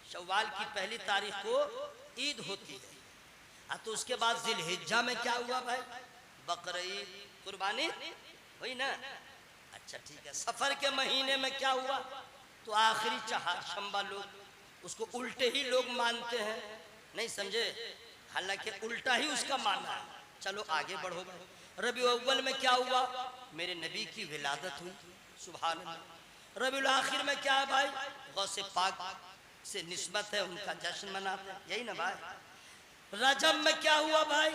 शव्वाल की पहली तारीख को ईद होती है। तो उसके बाद जिलहिज्जा में क्या हुआ भाई? बकरीद, कुर्बानी हुई ना। अच्छा ठीक है। सफर के महीने में क्या हुआ? तो आखिरी चहारशंबा लोग उसको उल्टे ही लोग मानते हैं, नहीं समझे? हालांकि उल्टा ही उसका मानना है। चलो आगे बढ़ो। रबी अव्वल में क्या हुआ? मेरे नबी की विलादत हुई, सुभान अल्लाह। रबीउल आखिर में क्या है भाई? गौसे पाक से निस्बत है, उनका जश्न मनाते हैं, यही ना भाई। रजब में क्या हुआ भाई?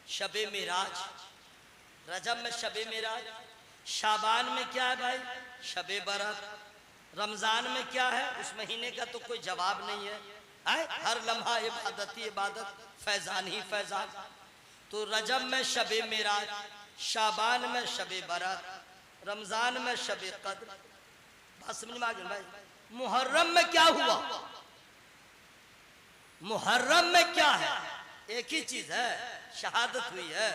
शबे मिराज, रजब में शबे मिराज। शाबान में क्या है भाई? शबे बरत। रमजान में क्या है? उस महीने का तो कोई जवाब नहीं है, हर लम्हा इबादत ही इबादत, फैजान ही फैजान। तो रजब में शबे मिराज, शाबान में शबे बरत, रमजान में शबे कद्र। बात समझ में आ गई भाई? मुहर्रम में क्या हुआ? मुहर्रम में क्या है? एक ही चीज है, शहादत हुई है,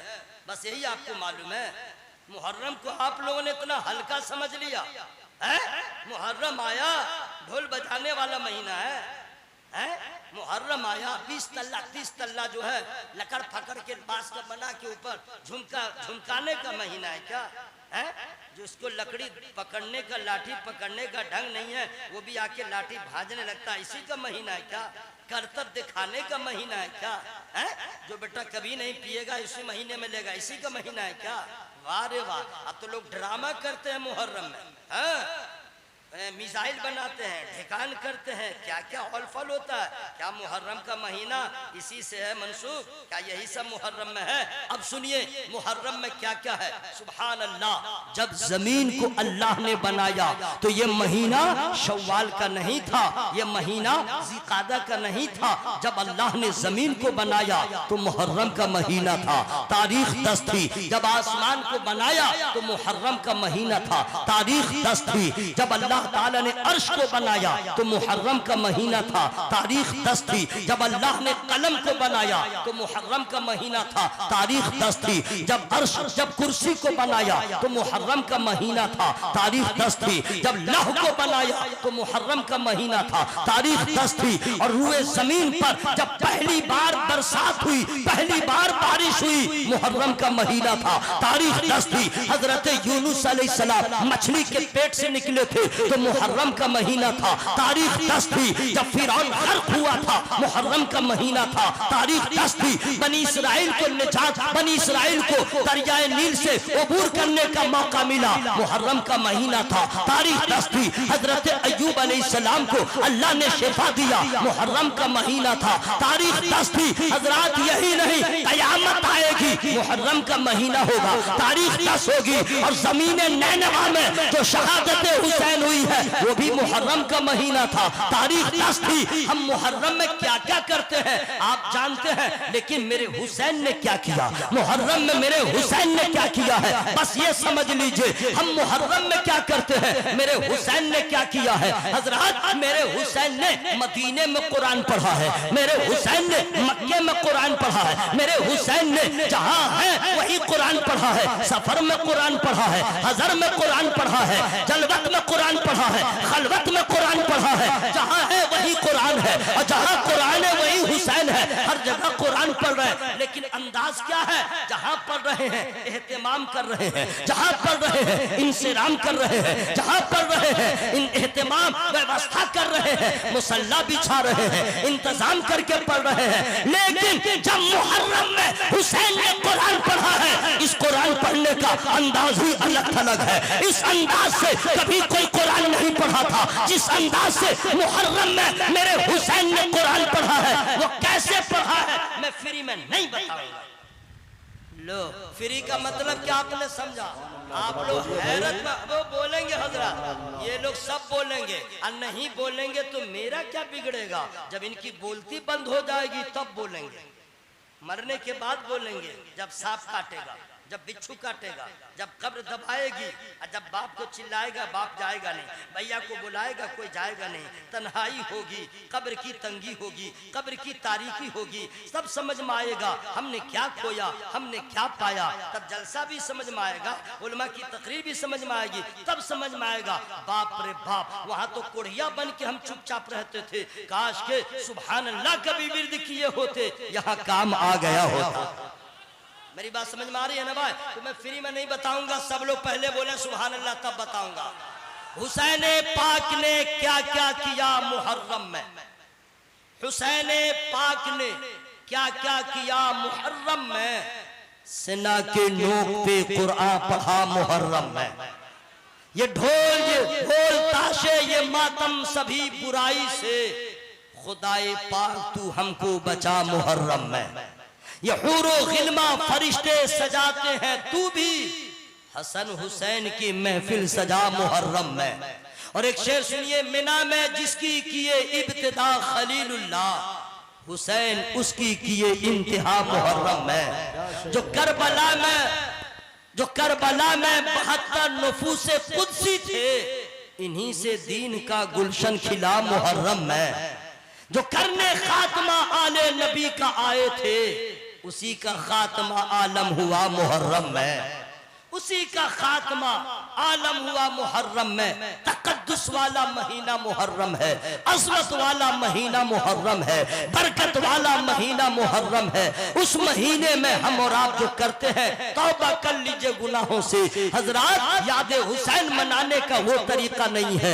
बस यही आपको मालूम है। मुहर्रम को आप लोगों ने इतना हल्का समझ लिया है। मुहर्रम आया, ढोल बजाने वाला महीना है। मुहर्रम आया, 20 तल्ला 30 तल्ला जो है लकड़ फकड़ के बांस का बना के ऊपर झुमकाने का महीना है क्या है? जो इसको लकड़ी पकड़ने का, लाठी पकड़ने का ढंग नहीं है, वो भी आके लाठी भाजने लगता है, इसी का महीना है क्या? करतब दिखाने का महीना है क्या है? जो बेटा कभी नहीं पिएगा इसी महीने में लेगा, इसी का महीना है क्या? वाह रे वाह। अब तो लोग ड्रामा करते हैं मुहर्रम में, मिसाइल बनाते हैं, ठिकान करते हैं, क्या क्या हौल फल होता है। क्या मुहर्रम का महीना इसी से है मंसूब? क्या यही सब मुहर्रम में है? अब सुनिए मुहर्रम में क्या क्या है। सुभान अल्लाह। जब जमीन को अल्लाह ने बनाया तो ये महीना शव्वाल का नहीं था, ये महीना ज़िक़ादा का नहीं था। जब अल्लाह ने जमीन को बनाया तो मुहर्रम का महीना था, तारीख 10 थी। जब आसमान को बनाया तो मुहर्रम का महीना था, तारीख 10 थी। जब अल्लाह ताला ने अर्श को बनाया तो मुहर्रम का महीना था, तारीख 10 थी। जब अल्लाह ने कलम को बनाया तो मुहर्रम का महीना था, तारीख 10 थी। जब कुर्सी को बनाया तो मुहर्रम का महीना था, तारीख 10 थी। जब लौह को बनाया तो मुहर्रम का महीना था, तारीख 10 थी। और रूए जमीन पर जब पहली बार बरसात हुई, पहली बार बारिश हुई, मुहर्रम का महीना था, तारीख 10 थी। हजरत यूनुस अलैहिस्सलाम मछली के पेट से निकले थे तो मुहर्रम का महीना था, तारीख 10 थी। जब फिरौन गर्क हुआ था मुहर्रम का महीना था, तारीख 10 थी। बनी इस्राइल को निजात, बनी इस्राइल को दरियाए नील से अबूर करने का मौका मिला, मुहर्रम का महीना था, तारीख 10 थी। हजरत अय्यूब अलैहिस्सलाम को अल्लाह ने शिफा दिया, मुहर्रम का महीना था, तारीख 10 थी। हजरात यही नहीं, कयामत आएगी मुहर्रम का महीना होगा, तारीख 10 होगी। और जमीन नैनवा में जो शहादत हुसैन हुई है वो भी मुहर्रम का महीना था, तारीख 10 थी। हम मुहर्रम में क्या क्या करते हैं आप जानते हैं, लेकिन मेरे हुसैन ने क्या किया, मुहर्रम में मेरे हुसैन ने क्या किया है, बस ये समझ लीजिए। हम मुहर्रम में क्या करते हैं, मेरे हुसैन ने क्या किया है। हजरात मेरे हुसैन ने मदीने में कुरान पढ़ा है, मेरे हुसैन ने मक्के में कुरान पढ़ा है, मेरे हुसैन ने जहां है वही कुरान पढ़ा है, सफर में कुरान पढ़ा है, हजर में कुरान पढ़ा है, जलवत में कुरान पढ़ा है, खलवत में कुरान पढ़ा है। जहां है वही कुरान है, और जहां कुरान है वही हुसैन है। हर जगह कुरान पढ़ रहे हैं, लेकिन अंदाज क्या है, जहां पढ़ रहे हैं एहतिमाम कर रहे हैं, जहां पढ़ रहे हैं इंसिराम कर रहे हैं, जहां पढ़ रहे हैं इन एहतिमाम व्यवस्था कर रहे हैं, मुसल्ला बिछा रहे हैं, इंतजाम करके पढ़ रहे हैं। लेकिन जब मुहर्रम में हुसैन ने कुरान पढ़ा है, इस कुरान पढ़ने का अंदाज ही अलग थलग है। इस अंदाज से कभी कोई कुरान नहीं पढ़ा था, जिस अंदाज से मुहर्रम में मेरे हुसैन ने कुरान पढ़ा है, वो कैसे पढ़ा है मैं फ्री में नहीं बताऊंगा। लो फ्री का मतलब क्या आपने समझा? आप लोग हैरत में वो बोलेंगे हजरत, ये लोग सब बोलेंगे, और नहीं बोलेंगे तो मेरा क्या बिगड़ेगा? जब इनकी बोलती बंद हो जाएगी तब बोलेंगे, मरने के बाद बोलेंगे जब सांप काटेगा। जब बिच्छू काटेगा, जब कब्र दबाएगी, और जब बाप को चिल्लाएगा बाप जाएगा नहीं, भैया को बुलाएगा कोई जाएगा नहीं, तन्हाई होगी, कब्र की तंगी होगी, कब्र की तारीकी होगी, सब समझ में आएगा हमने क्या खोया, हमने क्या पाया। तब जलसा भी समझ में आएगा, उलमा की तकरीर भी समझ में आएगी, तब समझ में आएगा बाप रे बाप, वहां तो कोढ़िया बन के हम चुपचाप रहते थे, काश के सुभान अल्लाह कभी विर्द किए होते, यहाँ काम आ गया होता। मेरी बात समझ में आ रही है ना भाई? तो मैं फ्री में नहीं बताऊंगा, सब लोग पहले बोले सुभान अल्लाह तब बताऊंगा। हुसैन पाक ने क्या क्या किया मुहर्रम में, हुसैन पाक ने क्या क्या किया मुहर्रम में, सीना के नोक पे कुरान पढ़ा मुहर्रम में। ये ढोल ताशे ये मातम सभी बुराई से, खुदाए पाक तू हमको बचा मुहर्रम में। ये हूरो गिल्मा फरिश्ते सजाते हैं, तू भी हसन हुसैन की महफिल सजा मुहर्रम में। और एक शेर सुनिए, मिना में जिसकी किए इब्तिदा खलीलुल्लाह, हुसैन उसकी किए इंतहा मुहर्रम में। जो करबला में 72 नफूसे कुदसी थे, इन्हीं से दीन का गुलशन खिला मुहर्रम में। जो करने खात्मा आले नबी का आए थे, उसी का खात्मा आलम हुआ मुहर्रम में, उसी का खात्मा आलम हुआ मुहर्रम में। तकद्दुस वाला महीना मुहर्रम है, अज़मत वाला महीना मुहर्रम है, बरकत वाला महीना मुहर्रम है। उस महीने में हम और आप जो करते हैं तौबा कर लीजिए गुनाहों से। हजरात, याद हुसैन मनाने का वो तरीका नहीं है,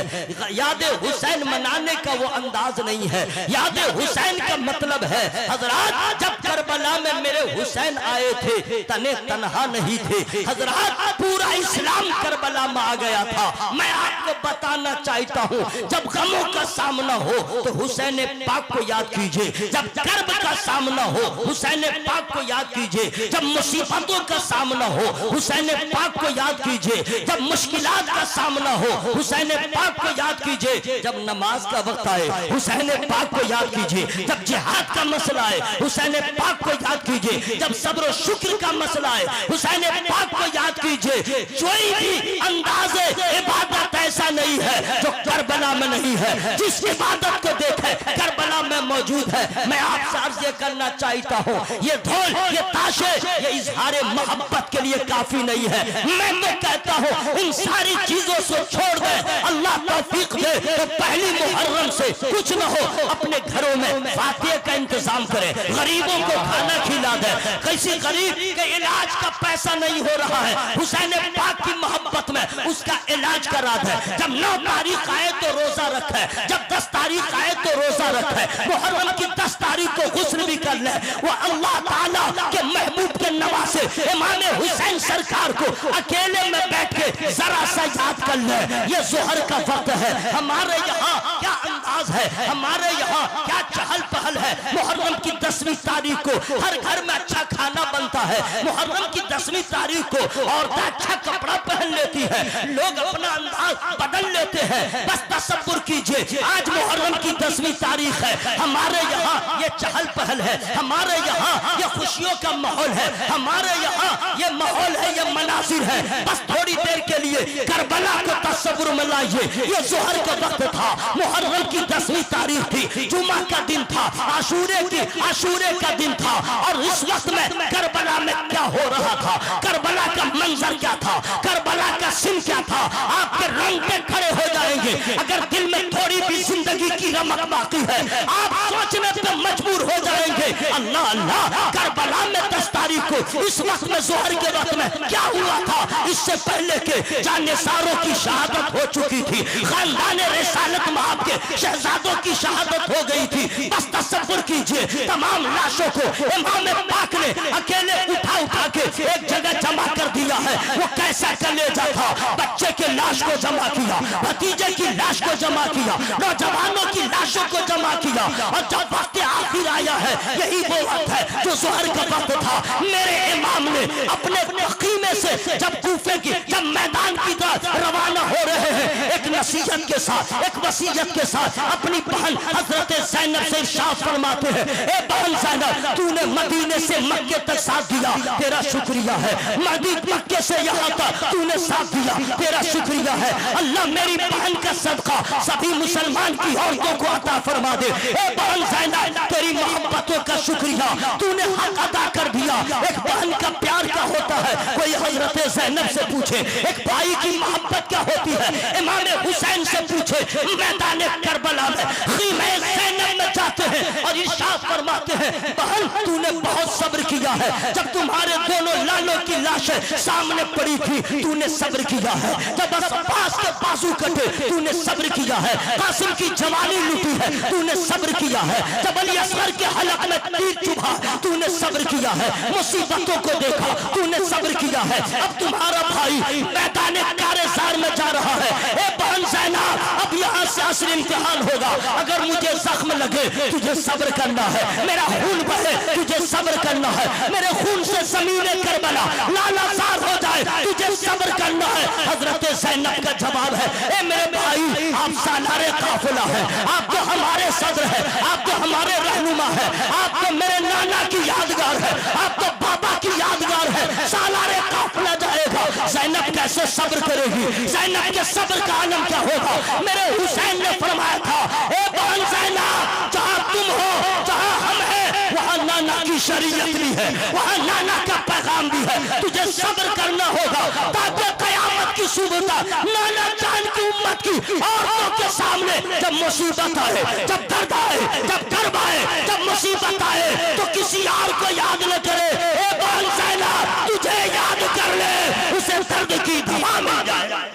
याद हुसैन मनाने का वो अंदाज नहीं है। याद हुसैन का मतलब है हजरात, जब करबला में मेरे हुसैन आए थे तने तनहा नहीं थे। हजरात, पूरा इस्लाम करबला में आ गया था। मैं आपको बताना चाहता हूँ, जब गमों का सामना हो तो हुसैन पाक को याद कीजिए, जब कर्ब का सामना हो हुसैन पाक को याद कीजिए, जब मुसीबतों का सामना हो हुसैन पाक को याद कीजिए, जब मुश्किलात का सामना हो हुसैन पाक को याद कीजिए, जब नमाज का वक्त आए हुसैन पाक को याद कीजिए, जब जिहाद का मसला आए हुसैन पाक को याद कीजिए, जब सब्र शुक्र का मसला आए हुसैन पाक को याद कीजिए। कोई भी अंदाज़े इबादत ऐसा नहीं है जो करबला में नहीं है। जिस इबादत को देखे करबला में मौजूद है। मैं आपसे अर्ज़ करना चाहता हूँ, ये ढोल ये ताशे ये इजहार मोहब्बत के लिए काफी नहीं है। मैं तो कहता हूँ इन सारी चीजों से छोड़ दे, अल्लाह तौफीक दे तो पहली मुहर्रम से कुछ न हो अपने घरों में फातिहा का इंतजाम करे, गरीबों को खाना खिला दे। किसी गरीब के इलाज का पैसा नहीं हो रहा है, हुसैन पाक की मोहब्बत में उसका इलाज करा दे। जब 9 तारीख आए तो रोजा रखे, जब 10 तारीख आए तो रोजा रखे, मुहर्रम की 10 तारीख को गुस्ल भी कर ले। वो अल्लाह ताला के महबूब के नवासे इमाम हुसैन सरकार को अकेले में बैठ के जरा सा याद कर ले। ये जोहर का वक्त है, हमारे यहाँ क्या अंदाज है, हमारे यहाँ क्या चहल पहल है। मुहर्रम की 10वीं तारीख को हर घर में अच्छा खाना बनता है। मुहर्रम की 10वीं तारीख को औरतें अच्छा कपड़ा पहन लेती है, लोग अपना अंदाज बदल लेते हैं। बस तसव्वुर कीजिए, आज मुहर्रम की 10वीं तारीख है, हमारे यहाँ ये चहल पहल है, हमारे यहाँ ये खुशियों का माहौल है, हमारे यहाँ ये माहौल है, ये मनाजिर है। बस थोड़ी देर के लिए करबला को तसव्वुर में लाइए। ये जोहर का वक्त था, मुहर्रम की 10वीं तारीख थी, जुमा का दिन था, आशूरे का दिन था। और इस वक्त में करबला में क्या हो रहा था, करबला का मंजर क्या था, करबला का सीन क्या था, आपके रोंगटे खड़े हो जाएंगे। अगर दिल में थोड़ी भी जिंदगी की रमक बाकी है, आप सोचने पे मजबूर हो जाएंगे। अल्लाह अल्लाह, करबला में 10 तारीख को इस वक्त में जोहर के वक्त में क्या हुआ था, इससे पहले के जानिसारों की शहादत हो चुकी थी, खानदान रिसालत में आपके शहजादों की शहादत हो गई थी। बस तसव्वुर कीजिए, तमाम लाशों को इमाम पाक ने अकेले उठा के एक जगह जमा कर दिया है। वो कैसा कलेजा था, बच्चे के लाश को जमा किया, भतीजे की लाश को जमा किया, नौजवानों की लाशों को जमा किया। और जब वक्त आखिर आया है, यही वो वक्त है जो जोहर का वक्त था। मेरे इमाम ने अपने कीमे से जब कूफे की जब मैदान की तरफ रवाना हो रहे हैं, एक नसीहत के साथ, एक वसीयत के साथ अपनी बहन हजरत ज़ैनब से इरशाद फरमाते हैं, ए बहन ज़ैनब, तूने मदीने से मक्के तक साथ दिया, तेरा शुक्रिया है। मक्के से यहाँ तक तूने साथ दिया, तेरा शुक्रिया है। अल्लाह मेरी बहन का सदका सभी मुसलमान की औरतों को अता फरमा दे। ए बहन ज़ैनब, तेरी मोहब्बतों का शुक्रिया, तूने हक अदा कर दिया। एक बहन का प्यार क्या होता है, कोई हजरत ज़ैनब से पूछे। एक भाई की मोहब्बत क्या होती है, इमाम हुसैन से पूछे। मैदान करबला में ख़ीमे ज़ैनब में जाते हैं और इरशाद फरमाते हैं, बहन तूने बहुत सब्र किया है। जब तुम्हारे दोनों लालों की लाशें सामने पड़ी थी, तूने सब्र किया है। जब अब्बास के बाजू कटे, तूने सब्र किया है। कासिम की जवानी लुटी है, तूने सब्र किया है। जब अली असगर के हलक में तीर चुभा, तूने सब्र किया है। मुसीबतों को देखा, तूने सब्र किया है। अब तुम्हारा भाई मैदान कारेज़ार में जा रहा है। ए बहन ज़ैनब, अब यहाँ से असर इम्तिहान होगा। अगर मुझे जख्म लगे, तुझे सब्र करना है। मेरा खून बहे, तुझे सब्र करना है। मेरे खून से ज़मीने करबला लालाज़ार हो जाए, तुझे सब्र करना है। हजरत ज़ैनब का जवाब है, ए मेरे भाई, आप सालारे काफिला है, आप तो हमारे सदर है, आप तो हमारे रहनुमा है, आप तो मेरे नाना की यादगार है, आप तो बाबा की यादगार है। सालारे काफिला जाएगा, ज़ैनब कैसे सब्र करेगी? ज़ैनब के सब्र का आलम क्या होगा? मेरे हुसैन ने फरमाया था, ए बहन ज़ैनब, जहां तुम हो, जहां हम हैं, वहां नाना की शरीयत भी है, वहां नाना का पैगाम भी है। तुझे सब्र करना होगा ताकि कयामत की सुबह नाना जान की उम्मत की औरतों के सामने जब मुसीबत आए, जब दर्द आए, जब कर्ब आए, जब मुसीबत आए, तो किसी और को याद न करे। ए बहन ज़ैनब, तुझे याद कर ले, उसे दर्द की दवा मिल जाए।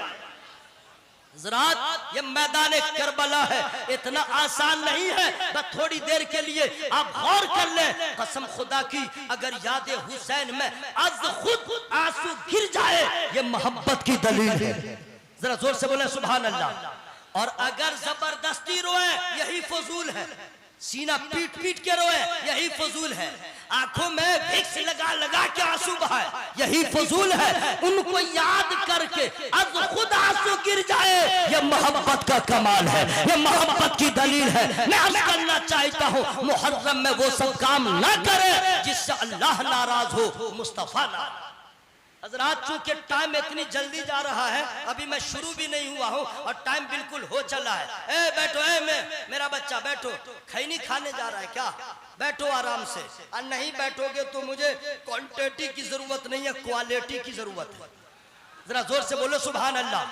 हज़रात, ये मैदान करबला है, इतना आसान नहीं है। बस थोड़ी देर के लिए आप गौर कर लें, कसम खुदा की, अगर याद हुसैन में आज खुद आंसू गिर जाए, ये मोहब्बत की दलील है। जरा जोर से बोले सुभान अल्लाह। और अगर जबरदस्ती रोए, यही फजूल है। सीना पीट पीट के रोए, यही फजूल है। आंखों में विक्स लगा लगा के आंसू बहाए, यही फजूल है। उनको याद करके अब खुद आंसू गिर जाए, ये मोहब्बत का कमाल है, ये मोहब्बत की दलील है। मैं अर्ज करना चाहता हूँ, मुहर्रम में वो सब काम ना करे जिससे अल्लाह नाराज हो, मुस्तफा नाराज। हजरात, चूंकि टाइम इतनी जल्दी जा रहा है, अभी मैं शुरू भी नहीं हुआ हूँ और टाइम बिल्कुल हो चला है। ए बैठो, मेरा बच्चा बैठो, खैनी खाने जा रहा है क्या? बैठो आराम से। और नहीं बैठोगे तो मुझे क्वांटिटी की जरूरत नहीं है, क्वालिटी की जरूरत है। जरा जोर से बोलो सुभान अल्लाह।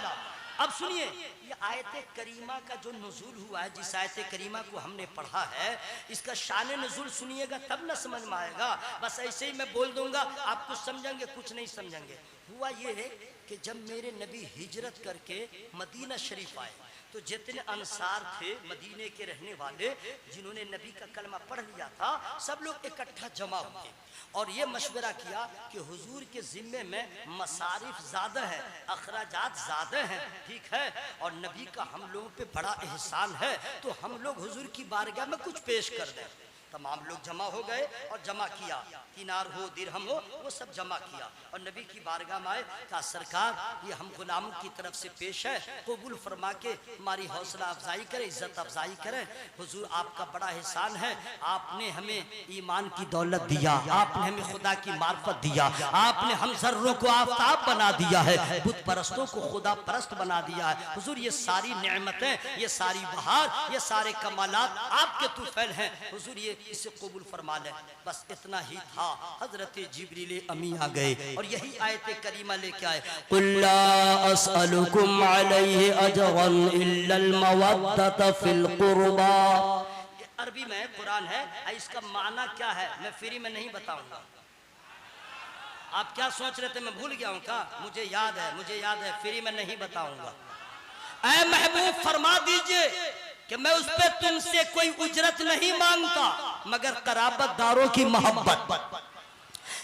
अब सुनिए, ये आयत करीमा का जो नुज़ूल हुआ है, जिस आयत करीमा को हमने पढ़ा है, इसका शान नुज़ूल सुनिएगा तब न समझ में आएगा। बस ऐसे ही मैं बोल दूंगा, आप कुछ समझेंगे कुछ नहीं समझेंगे। हुआ ये है कि जब मेरे नबी हिजरत करके मदीना शरीफ आए, तो जितने अंसार थे मदीने के रहने वाले, जिन्होंने नबी का कलमा पढ़ लिया था, सब लोग इकट्ठा जमा हुए और ये मशवरा किया कि हुजूर के जिम्मे में मसारिफ ज़्यादा है, अखराजात ज़्यादा हैं, ठीक है, और नबी का हम लोगों पे बड़ा एहसान है, तो हम लोग हुजूर की बारगाह में कुछ पेश कर दें। तमाम लोग जमा हो गए और जमा किया, दिनार हो दिरहम हो, वो सब जमा किया और नबी की बारगाह में आए। कहा, सरकार, ये हम गुलामों की तरफ से पेश है, कबूल फरमा के हमारी हौसला अफजाई करें, इज्जत अफजाई करें। हुजूर, आपका बड़ा एहसान है, आपने हमें ईमान की दौलत दिया, आपने हमें खुदा की मार्फत दिया, आपने हम जर्रों को आफताब बना दिया है, बुत परस्तों को खुदा परस्त बना दिया है। हुजूर, ये सारी नेमतें, ये सारी बहार, ये सारे कमालात आपके तुफैल हैं। हुजूर, ये इसे कबूल फरमा ले। बस इतना ही था, हजरत जिब्रील अमी आ गए और यही आयत करीमा लेके आए, कुल्ला अस्अलुकुम अलैहि अजरन इल्लल मवद्दत फिल कुर्बा। अरबी में कुरान है, इसका माना क्या है मैं फ्री में नहीं बताऊंगा। आप क्या सोच रहे थे मैं भूल गया हूं का? मुझे याद है, मुझे याद है, फ्री में नहीं बताऊंगा। ऐ महबूब, फरमा दीजिए कि मैं उस पे तुमसे कोई उजरत नहीं मांगता, मगर कराबतदारों की मोहब्बत।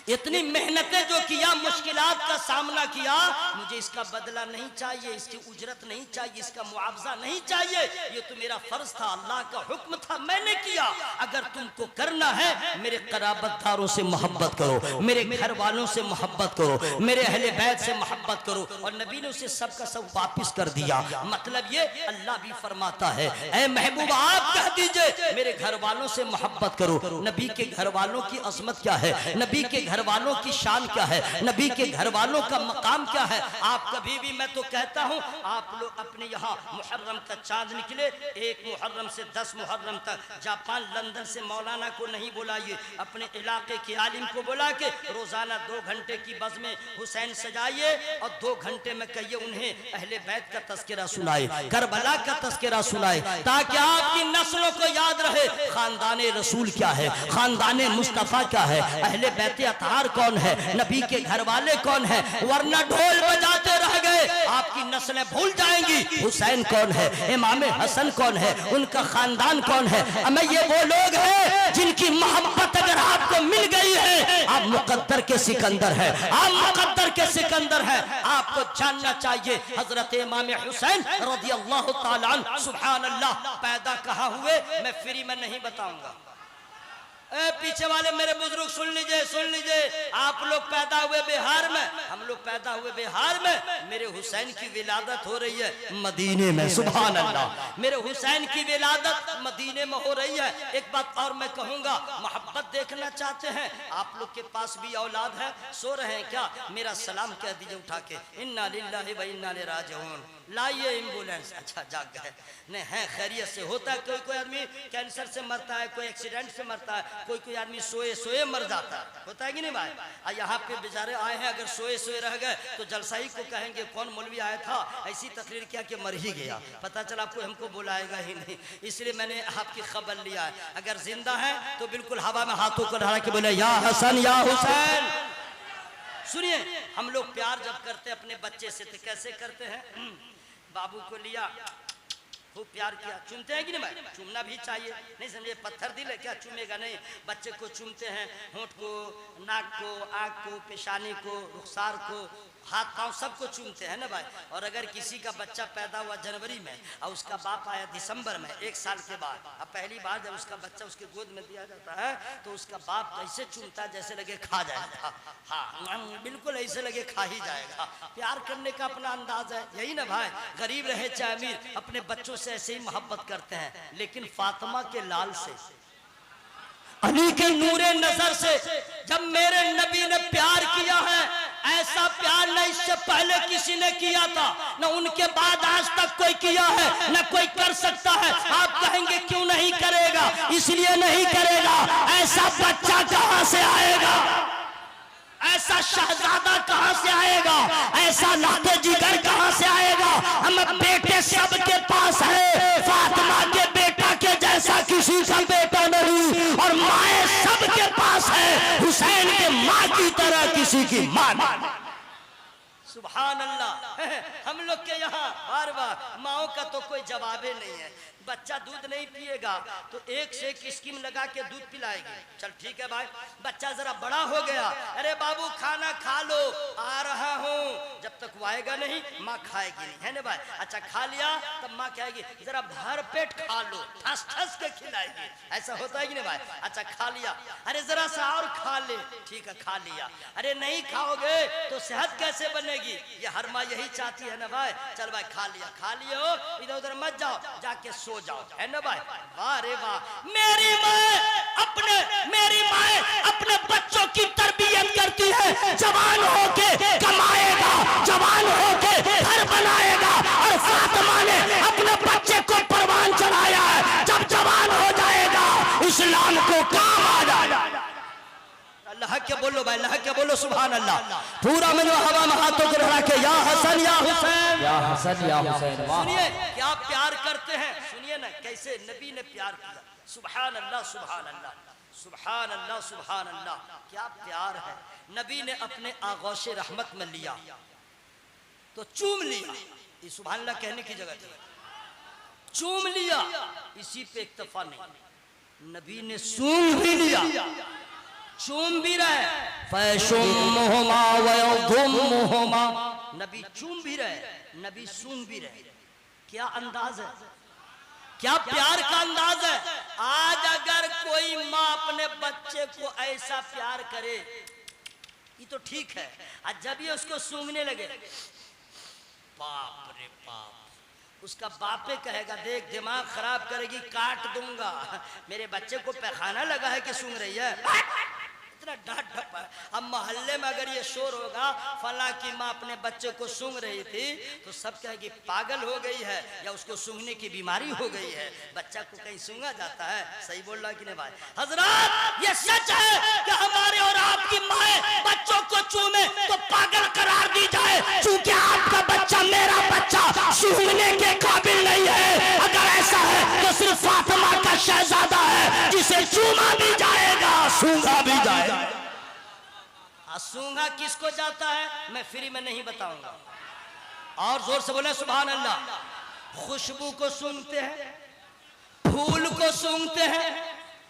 इतनी मेहनतें जो किया, मुश्किलात का सामना किया, मुझे इसका बदला नहीं चाहिए, इसकी उजरत नहीं चाहिए, इसका मुआवजा नहीं चाहिए, ये तो मेरा फर्ज था, अल्लाह का हुक्म था, मैंने किया। अगर तुमको करना है, मेरे कराबतदारों से मोहब्बत करो, मेरे घर वालों से मोहब्बत करो, मेरे अहले बैत से मोहब्बत करो। और नबी ने उसे सबका सब वापिस कर दिया। मतलब ये अल्लाह भी फरमाता है, ऐ महबूबा आप कह दीजिए मेरे घर वालों से मोहब्बत करो। नबी के घर वालों की अजमत क्या है, नबी के घर वालों की शान क्या है, नबी के घर वालों का मकाम क्या है। आप कभी भी, मैं तो कहता हूं, आप लोग अपने यहाँ मुहर्रम का चांद निकले, 1 मुहर्रम से 10 मुहर्रम तक जापान लंदन से मौलाना को नहीं बुलाइए, अपने इलाके के आलिम को बुला के रोजाना 2 घंटे की बज़ में हुसैन सजाइए और 2 घंटे में कहिए उन्हें अहले बैत का तज़किरा सुनाए, करबला का तज़किरा सुनाए, ताकि आपकी नस्लों को याद रहे खानदाने रसूल क्या है, खानदाने मुस्तफ़ा क्या है, अहले बैत अतहार कौन है, नबी के घर वाले कौन है। वरना ढोल बजाते रह गए, आपकी नस्लें भूल जाएंगी हुसैन कौन है, इमाम हसन कौन है, उनका खानदान कौन है। हमें ये वो लोग हैं जिनकी मोहब्बत अगर आपको मिल गई है, आप मुकद्दर के सिकंदर है, आप मुकद्दर के सिकंदर है। आपको जानना चाहिए हजरत इमाम हुसैन रज़ियल्लाहु ताला अन्हु, सुभान अल्लाह, पैदा कहाँ हुए मैं फ्री में नहीं बताऊंगा। पीछे वाले मेरे बुजुर्ग सुन लीजिए, आप लोग पैदा हुए बिहार में, हम लोग पैदा हुए बिहार में, मेरे हुसैन की विलादत हो रही है मदीने में, सुभान अल्लाह, मेरे हुसैन की विलादत मदीने में हो रही है। एक बात और मैं कहूंगा, मोहब्बत देखना चाहते हैं, आप लोग के पास भी औलाद है, सो रहे हैं क्या, मेरा सलाम कह दीजिए उठा के, इन्ना लिल्लाहि व इन्ना इलैहि राजिऊन, लाइए एम्बुलेंस। अच्छा जाग गए, नहीं है, खैरियत से होता है। कोई आदमी कैंसर से मरता है, कोई एक्सीडेंट से मरता है, कोई आदमी सोए मर जाता है, होता है कि नहीं भाई। यहाँ पे बेचारे आए हैं, अगर सोए रह गए तो जलसा ही को कहेंगे कौन मौलवी आया था, ऐसी तकरीर किया कि मर ही गया, पता चला कोई हमको बुलाएगा ही नहीं। इसलिए मैंने आपकी खबर लिया है, अगर जिंदा है तो बिल्कुल हवा में हाथों को ढाला के बोले या हसन या हुसैन। सुनिए, हम लोग प्यार जब करते हैं अपने बच्चे से तो कैसे करते हैं, बाबू को लिया, खूब प्यार किया, चूमते हैं कि नहीं भाई, चूमना भी चाहिए, नहीं समझे, पत्थर दिल है क्या, चूमेगा नहीं। बच्चे को चूमते हैं, होंठ को, नाक को, आँख को, पेशानी को, रुखसार को, हाथ पांव सबको चूमते हैं ना भाई। और अगर किसी का बच्चा पैदा हुआ जनवरी में और उसका बाप आया दिसंबर में, 1 साल के बाद, अब पहली बार जब उसका बच्चा उसके गोद में दिया जाता है तो उसका बाप कैसे चूमता है, जैसे लगे खा जाएगा, हाँ बिल्कुल ऐसे लगे खा ही जाएगा। प्यार करने का अपना अंदाज है, यही ना भाई। गरीब रहे चाहे अमीर, अपने बच्चों से ऐसे ही मोहब्बत करते हैं। लेकिन फातिमा के लाल से, अली के नूरे नजर से जब मेरे नबी ने प्यार किया है, ऐसा प्यार न इससे पहले किसी ने किया था, न उनके बाद आज तक कोई किया है, न कोई कर सकता है। आप कहेंगे क्यों नहीं करेगा, इसलिए नहीं करेगा, ऐसा बच्चा कहां से आएगा, ऐसा शहजादा कहां से आएगा, ऐसा लाते जिगर कहां से आएगा। हम बेटे सबके पास है, फातिमा के बेटा के जैसा किसी का बेटा नहीं, और माए सबके पास है, हुसैन के माँ की तरह किसी की माँ। सुभान अल्लाह। हम लोग के यहाँ बार बार माओ का तो कोई जवाब ही नहीं है। बच्चा दूध नहीं पिएगा तो एक से एक स्कीम लगा के दूध पिलाएगी, चल ठीक है भाई। बच्चा जरा बड़ा हो गया, अरे बाबू खाना खा लो, आ रहा हूँ, जब तक वो आएगा नहीं माँ खाएगी नहीं, है ना भाई। अच्छा खा लिया तब माँ कहेगी जरा भर पेट खा लो, ठस ठस के खिलाएगी, ऐसा होता है कि नहीं भाई। अच्छा खा लिया, अरे जरा सा और खा ले, ठीक है खा लिया, अरे नहीं खाओगे तो सेहत कैसे बनेगी, ये हर माँ यही चाहती है ना भाई। चल भाई खा लिया, खा लियो, इधर उधर मत जाओ, जाके सो जाओ, है ना भाई। वाह रे वाह, मेरी माँ अपने बच्चों की तरबियत करती है, जवान होके कमाएगा, जवान होके घर बनाएगा, और फातिमा ने अपने बच्चे को परवान चढ़ाया है, जब जवान हो जाएगा इस्लाम को काम आ जाएगा। अल्लाह क्या बोलो भाई, अल्लाह क्या बोलो, सुभान अल्लाह। पूरा में जो हवा में हाथों को लड़ा के या हसन या हुसैन, या हसन या हुसैन। सुनिए क्या प्यार करते हैं, सुनिए ना कैसे नबी ने प्यार किया, सुभान अल्लाह सुभान अल्लाह सुभान अल्लाह सुभान अल्लाह। क्या प्यार है। नबी ने अपने आगोश रहमत में लिया तो चूम लिया, ये सुभान अल्लाह कहने की जगह थी, चूम लिया, इसी पे इक्तफा नहीं, नबी ने सूंघ भी लिया, चूम भी रहे, फयशुम्मुहुमा वयधुम्मुहुमा, नबी चूम भी रहे, नबी सूंघ भी रहे। क्या अंदाज है, क्या प्यार का अंदाज है। आज अगर कोई माँ अपने बच्चे को ऐसा प्यार करे, ये तो ठीक है, आज जब ये उसको सूंघने लगे, बाप रे बाप, उसका बापे कहेगा देख दिमाग खराब करेगी, काट दूंगा। मेरे बच्चे को पैखाना लगा है कि सूंघ रही है, इतना डांट डपा। अब मोहल्ले में अगर ये शोर होगा फला की माँ अपने बच्चे को सूंघ रही थी, तो सब कहेगी पागल हो गई है या उसको सूंघने की बीमारी हो गई है। बच्चा को कहीं सूंघा जाता है? सही बोल रहा कि नहीं भाई? हजरत ये सच है कि हमारे और आपकी माए बच्चों को चूमे तो पागल करार दी जाए, चूंकि आपका बच्चा मेरा बच्चा सूंघने के काबिल नहीं है। अगर ऐसा है तो सिर्फ फातिमा का शहजादा है जिसे चूमा भी जाएगा, सूंघा भी जाएगा। सूंघा किसको जाता है मैं फ्री में नहीं बताऊंगा, और जोर से बोले सुभान अल्लाह। खुशबू को सूंघते हैं, फूल को सूंघते हैं,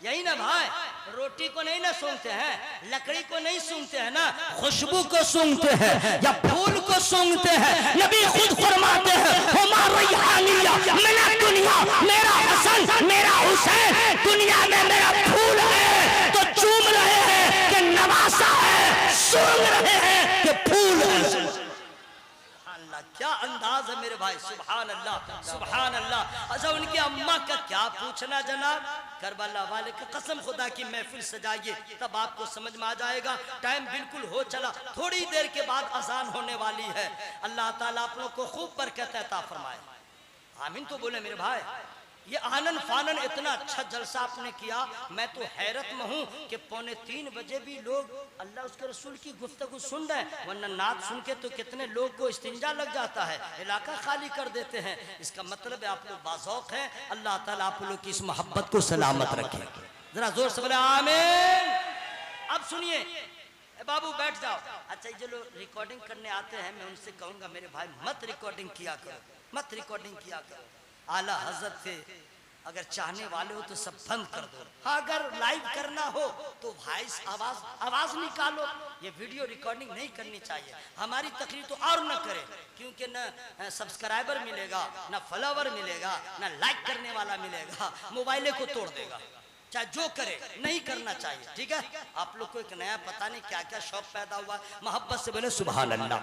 यही ना भाई? रोटी को नहीं ना सूंघते हैं, लकड़ी को नहीं सूंघते हैं ना, खुशबू को सूंघते हैं या फूल को सूंघते हैं। नबी खुद फरमाते हैं हुमा रैहानिया मिना दुनिया, मेरा हसन मेरा हुसैन दुनिया में मेरा फूल है। तो चूम रहे हैं कि नवासा है, सूंघ रहे हैं कि फूल है। अल्लाह क्या अंदाज है मेरे भाई, सुभान अल्लाह सुभान अल्लाह। अच्छा उनकी अम्मा का क्या पूछना जनाब, करबला वाले की कसम खुदा की महफिल सजाइए तब आपको समझ में आ जाएगा। टाइम बिल्कुल हो चला, थोड़ी देर के बाद अजान होने वाली है। अल्लाह ताला आप लोग को खूब बरकत अता फरमाए, आमीन तो बोले मेरे भाई। ये आनन फानन इतना अच्छा जलसा आपने किया, मैं तो हैरत में हूँ कि 2:45 बजे भी लोग अल्लाह उसके रसूल की गुफ्तगू सुन रहे हैं, वरना नात सुन के तो कितने लोग को इस्तिंजा लग जाता है, इलाका खाली कर देते हैं। इसका मतलब है आप लोग बाज़ौक़ हैं। अल्लाह ताला आप लोग की इस मोहब्बत को सलामत रखे। जरा जोर से बोले आमीन। अब सुनिए बाबू बैठ जाओ। अच्छा ये जो लोग रिकॉर्डिंग करने आते हैं मैं उनसे कहूँगा मेरे भाई मत रिकॉर्डिंग किया करो, मत रिकॉर्डिंग किया करो। आला हजरत से अगर चाहने वाले हो तो सब बंद कर दो। हाँ अगर लाइव करना हो तो वॉइस आवाज निकालो। ये वीडियो रिकॉर्डिंग नहीं करनी चाहिए। हमारी तकरीर तो और न करे, क्योंकि न सब्सक्राइबर मिलेगा, न फॉलोवर मिलेगा, न लाइक करने वाला मिलेगा, मोबाइले को तोड़ देगा। चाहे जो करे, नहीं करना चाहिए, ठीक है? आप लोग को एक नया पता नहीं क्या क्या शौक पैदा हुआ। मोहब्बत से बोले सुभान अल्लाह।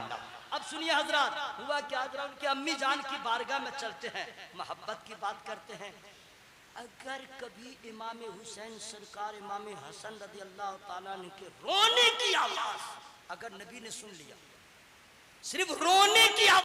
अब सुनिए हजरात, हुआ क्या हजरात, उनके अम्मी जान की बारगाह में चलते हैं, मोहब्बत की बात करते हैं। अगर कभी इमाम हुसैन सरकार इमाम हसन रज़ी अल्लाह ताला अन्हु के रोने की आवाज अगर नबी ने सुन लिया, सिर्फ रोने की आवाज